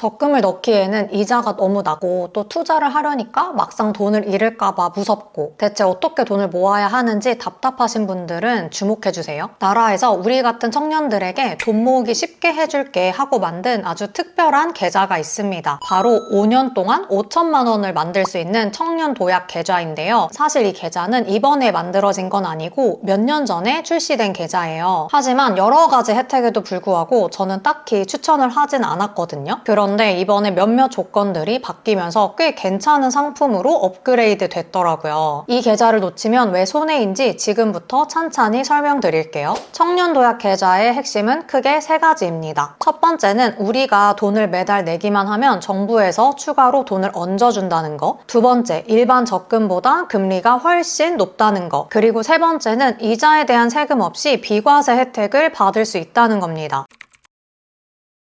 적금을 넣기에는 이자가 너무 나고 또 투자를 하려니까 막상 돈을 잃을까봐 무섭고 대체 어떻게 돈을 모아야 하는지 답답하신 분들은 주목해주세요. 나라에서 우리 같은 청년들에게 돈 모으기 쉽게 해줄게 하고 만든 아주 특별한 계좌가 있습니다. 바로 5년 동안 5천만 원을 만들 수 있는 청년 도약 계좌인데요. 사실 이 계좌는 이번에 만들어진 건 아니고 몇 년 전에 출시된 계좌예요. 하지만 여러 가지 혜택에도 불구하고 저는 딱히 추천을 하진 않았거든요. 그런데 이번에 몇몇 조건들이 바뀌면서 꽤 괜찮은 상품으로 업그레이드 됐더라고요. 이 계좌를 놓치면 왜 손해인지 지금부터 찬찬히 설명드릴게요. 청년 도약 계좌의 핵심은 크게 세 가지입니다. 첫 번째는 우리가 돈을 매달 내기만 하면 정부에서 추가로 돈을 얹어준다는 거. 두 번째, 일반 적금보다 금리가 훨씬 높다는 거. 그리고 세 번째는 이자에 대한 세금 없이 비과세 혜택을 받을 수 있다는 겁니다.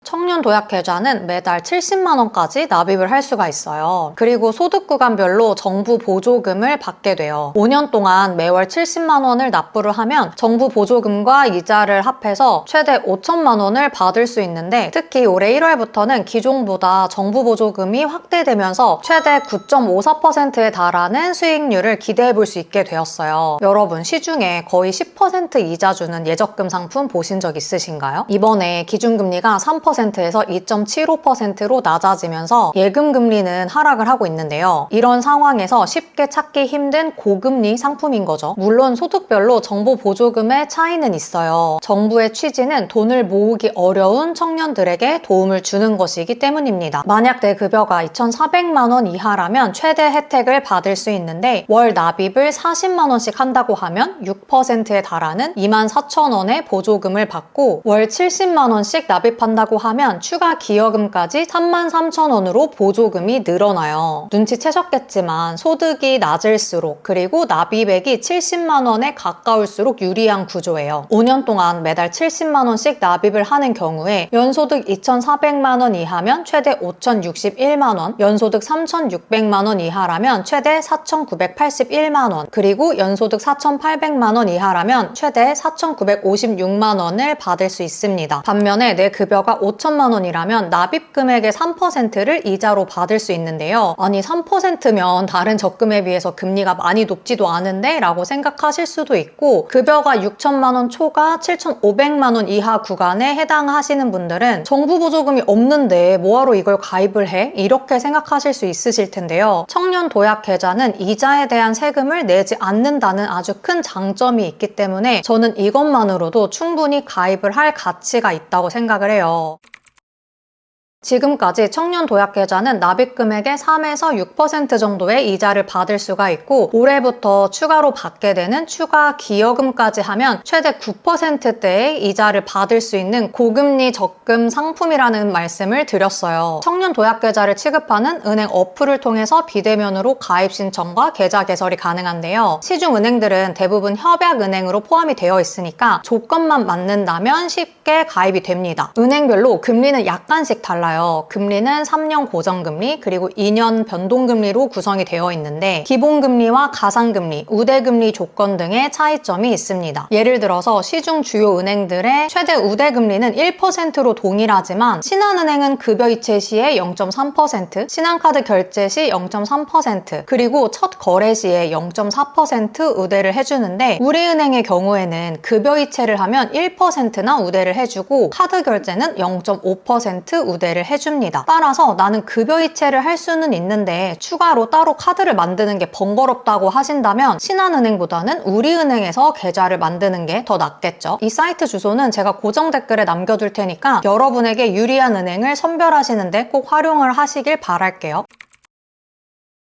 청년 도약 계좌는 매달 70만 원까지 납입을 할 수가 있어요. 그리고 소득 구간별로 정부 보조금을 받게 돼요. 5년 동안 매월 70만 원을 납부를 하면 정부 보조금과 이자를 합해서 최대 5천만 원을 받을 수 있는데 특히 올해 1월부터는 기존보다 정부 보조금이 확대되면서 최대 9.54%에 달하는 수익률을 기대해 볼 수 있게 되었어요. 여러분 시중에 거의 10% 이자 주는 예적금 상품 보신 적 있으신가요? 이번에 기준금리가 3%에서 2.75%로 낮아지면서 예금 금리는 하락을 하고 있는데요. 이런 상황에서 쉽게 찾기 힘든 고금리 상품인 거죠. 물론 소득별로 정부 보조금의 차이는 있어요. 정부의 취지는 돈을 모으기 어려운 청년들에게 도움을 주는 것이기 때문입니다. 만약 내 급여가 2,400만 원 이하라면 최대 혜택을 받을 수 있는데 월 납입을 40만 원씩 한다고 하면 6%에 달하는 24,000원의 보조금을 받고 월 70만 원씩 납입한다고 하면 추가 기여금까지 33,000원으로 보조금이 늘어나요. 눈치채셨겠지만 소득이 낮을수록 그리고 납입액이 70만 원에 가까울수록 유리한 구조예요. 5년 동안 매달 70만 원씩 납입을 하는 경우에 연소득 2,400만 원 이하면 최대 5,061만 원, 연소득 3,600만 원 이하라면 최대 4,981만 원, 그리고 연소득 4,800만 원 이하라면 최대 4,956만 원을 받을 수 있습니다. 반면에 내 급여가 5천만 원이라면 납입 금액의 3%를 이자로 받을 수 있는데요. 아니 3%면 다른 적금에 비해서 금리가 많이 높지도 않은데? 라고 생각하실 수도 있고 급여가 6천만 원 초과 7,500만 원 이하 구간에 해당하시는 분들은 정부 보조금이 없는데 뭐하러 이걸 가입을 해? 이렇게 생각하실 수 있으실 텐데요. 청년 도약 계좌는 이자에 대한 세금을 내지 않는다는 아주 큰 장점이 있기 때문에 저는 이것만으로도 충분히 가입을 할 가치가 있다고 생각을 해요. 지금까지 청년 도약 계좌는 납입 금액의 3에서 6% 정도의 이자를 받을 수가 있고 올해부터 추가로 받게 되는 추가 기여금까지 하면 최대 9%대의 이자를 받을 수 있는 고금리 적금 상품이라는 말씀을 드렸어요. 청년 도약 계좌를 취급하는 은행 어플을 통해서 비대면으로 가입 신청과 계좌 개설이 가능한데요. 시중 은행들은 대부분 협약은행으로 포함이 되어 있으니까 조건만 맞는다면 쉽게 가입이 됩니다. 은행별로 금리는 약간씩 달라요. 금리는 3년 고정금리 그리고 2년 변동금리로 구성이 되어 있는데 기본금리와 가상금리, 우대금리 조건 등의 차이점이 있습니다. 예를 들어서 시중 주요 은행들의 최대 우대금리는 1%로 동일하지만 신한은행은 급여 이체 시에 0.3%, 신한카드 결제 시 0.3%, 그리고 첫 거래 시에 0.4% 우대를 해주는데 우리은행의 경우에는 급여 이체를 하면 1%나 우대를 해주고 카드 결제는 0.5% 우대를 해줍니다. 따라서 나는 급여 이체를 할 수는 있는데 추가로 따로 카드를 만드는 게 번거롭다고 하신다면 신한은행보다는 우리은행에서 계좌를 만드는 게 더 낫겠죠. 이 사이트 주소는 제가 고정 댓글에 남겨둘 테니까 여러분에게 유리한 은행을 선별하시는데 꼭 활용을 하시길 바랄게요.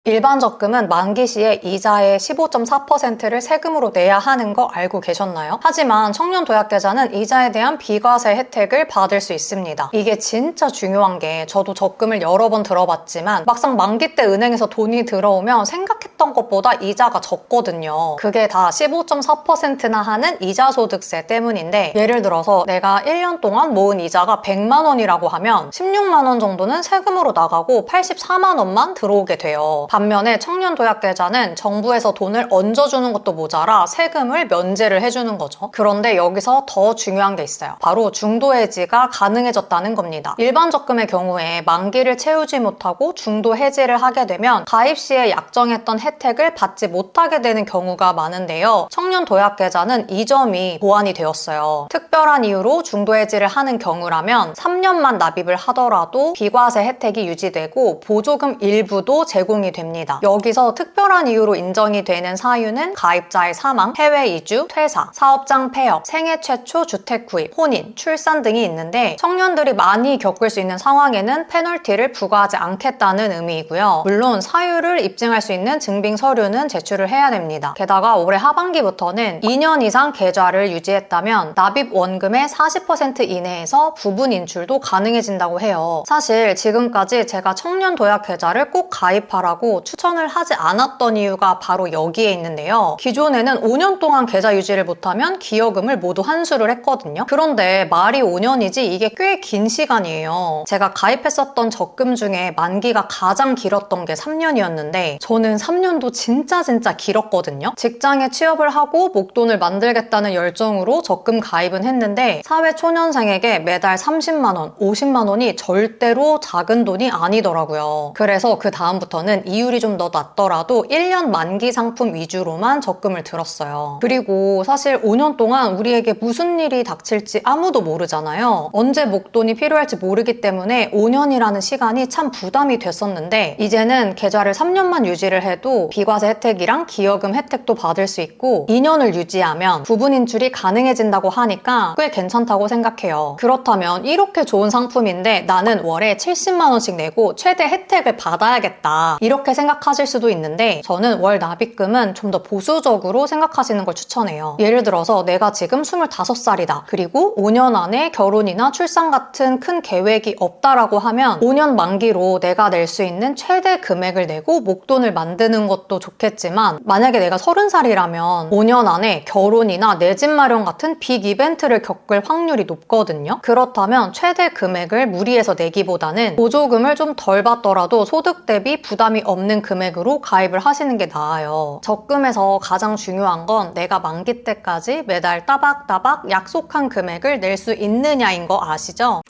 일반 적금은 만기 시에 이자의 15.4%를 세금으로 내야 하는 거 알고 계셨나요? 하지만 청년 도약 계좌는 이자에 대한 비과세 혜택을 받을 수 있습니다. 이게 진짜 중요한 게 저도 적금을 여러 번 들어봤지만 막상 만기 때 은행에서 돈이 들어오면 생각했던 것보다 이자가 적거든요. 그게 다 15.4%나 하는 이자 소득세 때문인데 예를 들어서 내가 1년 동안 모은 이자가 100만 원이라고 하면 16만 원 정도는 세금으로 나가고 84만 원만 들어오게 돼요. 반면에 청년도약계좌는 정부에서 돈을 얹어주는 것도 모자라 세금을 면제를 해주는 거죠. 그런데 여기서 더 중요한 게 있어요. 바로 중도해지가 가능해졌다는 겁니다. 일반 적금의 경우에 만기를 채우지 못하고 중도 해지를 하게 되면 가입 시에 약정했던 혜택을 받지 못하게 되는 경우가 많은데요. 청년도약계좌는 이 점이 보완이 되었어요. 특별한 이유로 중도해지를 하는 경우라면 3년만 납입을 하더라도 비과세 혜택이 유지되고 보조금 일부도 제공이 됩니다. 여기서 특별한 이유로 인정이 되는 사유는 가입자의 사망, 해외 이주, 퇴사, 사업장 폐업, 생애 최초 주택 구입, 혼인, 출산 등이 있는데 청년들이 많이 겪을 수 있는 상황에는 페널티를 부과하지 않겠다는 의미이고요. 물론 사유를 입증할 수 있는 증빙 서류는 제출을 해야 됩니다. 게다가 올해 하반기부터는 2년 이상 계좌를 유지했다면 납입 원금의 40% 이내에서 부분 인출도 가능해진다고 해요. 사실 지금까지 제가 청년도약 계좌를 꼭 가입하라고 추천을 하지 않았던 이유가 바로 여기에 있는데요. 기존에는 5년 동안 계좌 유지를 못하면 기여금을 모두 환수를 했거든요. 그런데 말이 5년이지 이게 꽤 긴 시간이에요. 제가 가입했었던 적금 중에 만기가 가장 길었던 게 3년이었는데 저는 3년도 진짜 길었거든요. 직장에 취업을 하고 목돈을 만들겠다는 열정으로 적금 가입은 했는데 사회초년생에게 매달 30만 원, 50만 원이 절대로 작은 돈이 아니더라고요. 그래서 그 다음부터는 이율이 좀 더 낮더라도 1년 만기 상품 위주로만 적금을 들었어요. 그리고 사실 5년 동안 우리에게 무슨 일이 닥칠지 아무도 모르잖아요. 언제 목돈이 필요할지 모르기 때문에 5년이라는 시간이 참 부담이 됐었는데 이제는 계좌를 3년만 유지를 해도 비과세 혜택이랑 기여금 혜택도 받을 수 있고 2년을 유지하면 부분 인출이 가능해진다고 하니까 꽤 괜찮다고 생각해요. 그렇다면 이렇게 좋은 상품인데 나는 월에 70만 원씩 내고 최대 혜택을 받아야겠다 이렇게 생각하실 수도 있는데 저는 월 납입금은 좀 더 보수적으로 생각하시는 걸 추천해요. 예를 들어서 내가 지금 25살이다. 그리고 5년 안에 결혼이나 출산 같은 큰 계획이 없다라고 하면 5년 만기로 내가 낼 수 있는 최대 금액을 내고 목돈을 만드는 것도 좋겠지만 만약에 내가 30살이라면 5년 안에 결혼이나 내 집 마련 같은 빅 이벤트를 겪을 확률이 높거든요. 그렇다면 최대 금액을 무리해서 내기보다는 보조금을 좀 덜 받더라도 소득 대비 부담이 없는 금액으로 가입을 하시는 게 나아요. 적금에서 가장 중요한 건 내가 만기 때까지 매달 따박따박 약속한 금액을 낼 수 있느냐인 거 아시죠?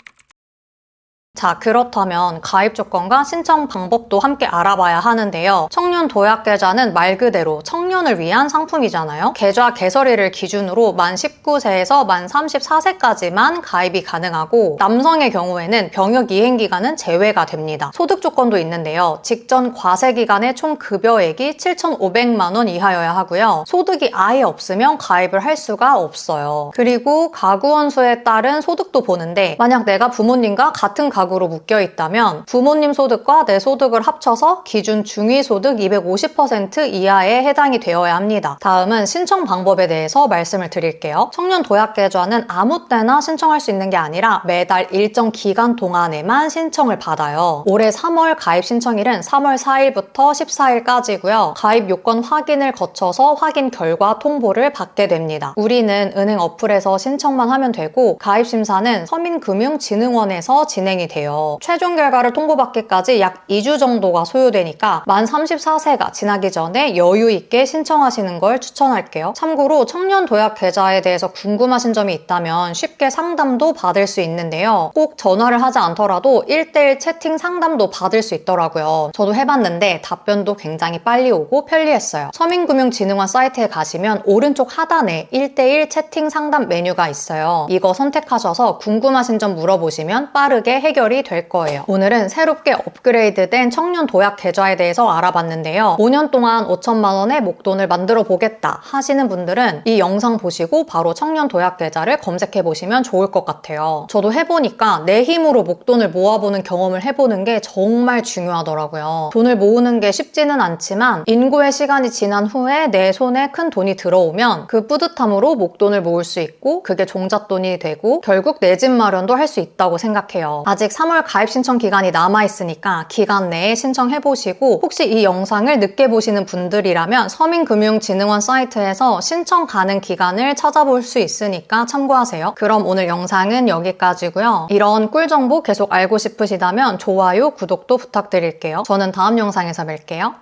자, 그렇다면 가입 조건과 신청 방법도 함께 알아봐야 하는데요. 청년도약계좌는 말 그대로 청년을 위한 상품이잖아요. 계좌 개설일을 기준으로 만 19세에서 만 34세까지만 가입이 가능하고 남성의 경우에는 병역 이행기간은 제외가 됩니다. 소득 조건도 있는데요. 직전 과세기간의 총 급여액이 7,500만 원 이하여야 하고요. 소득이 아예 없으면 가입을 할 수가 없어요. 그리고 가구원 수에 따른 소득도 보는데 만약 내가 부모님과 같은 가구로 묶여 있다면 부모님 소득과 내 소득을 합쳐서 기준 중위소득 250% 이하에 해당이 되어야 합니다. 다음은 신청 방법에 대해서 말씀을 드릴게요. 청년도약계좌는 아무 때나 신청할 수 있는 게 아니라 매달 일정 기간 동안에만 신청을 받아요. 올해 3월 가입 신청일은 3월 4일부터 14일까지고요. 가입 요건 확인을 거쳐서 확인 결과 통보를 받게 됩니다. 우리는 은행 어플에서 신청만 하면 되고 가입 심사는 서민금융진흥원에서 진행이 돼요. 최종 결과를 통보받기까지 약 2주 정도가 소요되니까 만 34세가 지나기 전에 여유 있게 신청하시는 걸 추천할게요. 참고로 청년도약 계좌에 대해서 궁금하신 점이 있다면 쉽게 상담도 받을 수 있는데요. 꼭 전화를 하지 않더라도 1:1 채팅 상담도 받을 수 있더라고요. 저도 해봤는데 답변도 굉장히 빨리 오고 편리했어요. 서민금융진흥원 사이트에 가시면 오른쪽 하단에 1:1 채팅 상담 메뉴가 있어요. 이거 선택하셔서 궁금하신 점 물어보시면 빠르게 해결이 될 거예요. 오늘은 새롭게 업그레이드된 청년도약 계좌에 대해서 알아봤는데요. 5년 동안 5천만 원의 목돈을 만들어 보겠다 하시는 분들은 이 영상 보시고 바로 청년도약 계좌를 검색해 보시면 좋을 것 같아요. 저도 해보니까 내 힘으로 목돈을 모아보는 경험을 해보는 게 정말 중요하더라고요. 돈을 모으는 게 쉽지는 않지만 인고의 시간이 지난 후에 내 손에 큰 돈이 들어오면 그 뿌듯함으로 목돈을 모을 수 있고 그게 종잣돈이 되고 결국 내 집 마련도 할 수 있다고 생각해요. 아직 3월 가입 신청 기간이 남아있으니까 기간 내에 신청해보시고 혹시 이 영상을 늦게 보시는 분들이라면 서민금융진흥원 사이트에서 신청 가능 기간을 찾아볼 수 있으니까 참고하세요. 그럼 오늘 영상은 여기까지고요. 이런 꿀 정보 계속 알고 싶으시다면 좋아요, 구독도 부탁드릴게요. 저는 다음 영상에서 뵐게요.